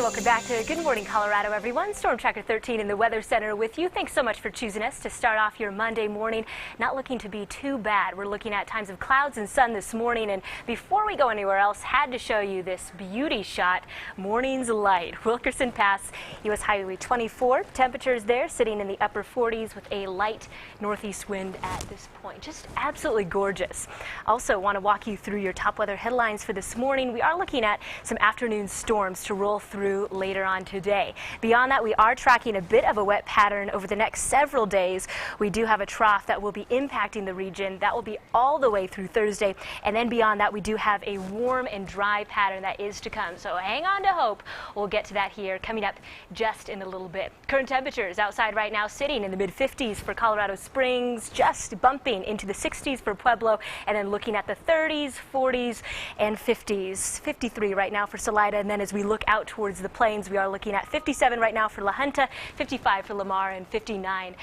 Welcome back to Good Morning Colorado, everyone. Storm Tracker 13 in the Weather Center with you. Thanks so much for choosing us to start off your Monday morning. Not looking to be too bad. We're looking at times of clouds and sun this morning. And before we go anywhere else, had to show you this beauty shot. Morning's light. Wilkerson Pass, U.S. Highway 24. Temperatures there sitting in the upper 40s with a light northeast wind at this point. Just absolutely gorgeous. Also want to walk you through your top weather headlines for this morning. We are looking at some afternoon storms to roll through later on today. Beyond that, we are tracking a bit of a wet pattern over the next several days. We do have a trough that will be impacting the region. That will be all the way through Thursday. And then beyond that, we do have a warm and dry pattern that is to come. So hang on to hope. We'll get to that here coming up just in a little bit. Current temperatures outside right now sitting in the mid-50s for Colorado Springs, just bumping into the 60s for Pueblo, and then looking at the 30s, 40s, and 50s. 53 right now for Salida, and then as we look out towards the plains, we are looking at 57 right now for La Junta, 55 for Lamar, and 59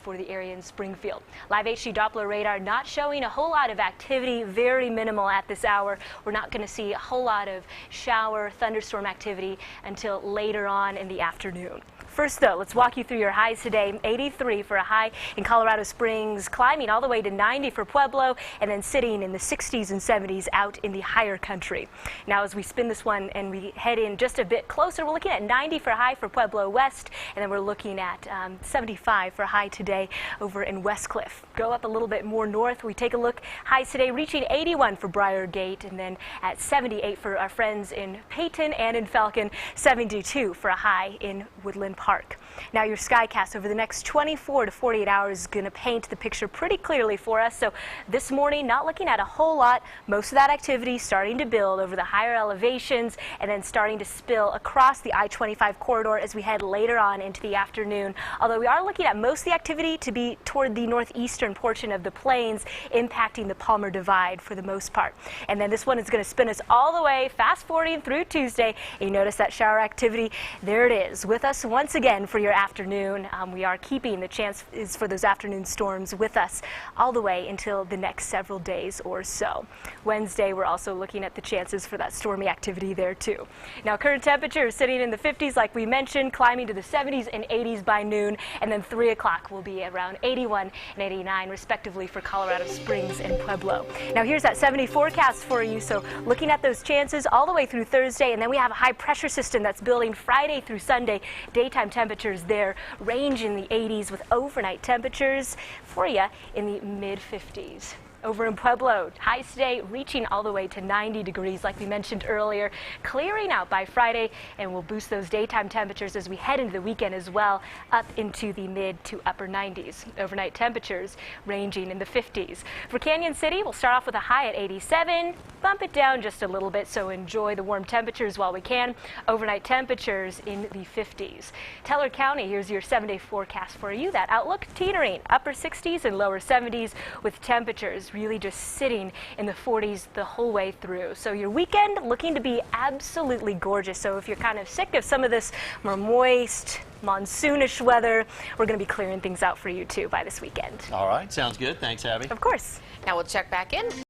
for the area in Springfield. Live HD Doppler radar not showing a whole lot of activity, very minimal at this hour. We're not going to see a whole lot of shower, thunderstorm activity until later on in the afternoon. First, though, let's walk you through your highs today. 83 for a high in Colorado Springs, climbing all the way to 90 for Pueblo, and then sitting in the 60s and 70s out in the higher country. Now, as we spin this one and we head in just a bit closer, we're looking at 90 for a high for Pueblo West, and then we're looking at 75 for a high today over in Westcliff. Go up a little bit more north. We take a look. Highs today reaching 81 for Briargate, and then at 78 for our friends in Peyton and in Falcon, 72 for a high in Woodland Park. Now your skycast over the next 24 to 48 hours is going to paint the picture pretty clearly for us. So this morning, not looking at a whole lot. Most of that activity starting to build over the higher elevations and then starting to spill across the I-25 corridor as we head later on into the afternoon. Although we are looking at most of the activity to be toward the northeastern portion of the plains, impacting the Palmer Divide for the most part. And then this one is going to spin us all the way fast forwarding through Tuesday. And you notice that shower activity. There it is with us once again for your afternoon. We are keeping the chances for those afternoon storms with us all the way until the next several days or so. Wednesday, we're also looking at the chances for that stormy activity there too. Now, current temperatures sitting in the 50s, like we mentioned, climbing to the 70s and 80s by noon, and then 3 o'clock will be around 81 and 89 respectively for Colorado Springs and Pueblo. Now, here's that 70 forecast for you. So looking at those chances all the way through Thursday, and then we have a high pressure system that's building Friday through Sunday. Daytime temperatures there range in the 80s with overnight temperatures for you in the mid-50s. Over in Pueblo, highs today reaching all the way to 90 degrees like we mentioned earlier, clearing out by Friday, and we'll boost those daytime temperatures as we head into the weekend as well, up into the mid to upper 90s. Overnight temperatures ranging in the 50s. For Canyon City, we'll start off with a high at 87, bump it down just a little bit, so enjoy the warm temperatures while we can. Overnight temperatures in the 50s. Teller County, here's your 7-day forecast for you. That outlook teetering upper 60s and lower 70s with temperatures really just sitting in the 40s the whole way through. So your weekend looking to be absolutely gorgeous. So if you're kind of sick of some of this more moist, monsoonish weather, we're going to be clearing things out for you too by this weekend. All right, sounds good. Thanks, Abby. Of course. Now we'll check back in.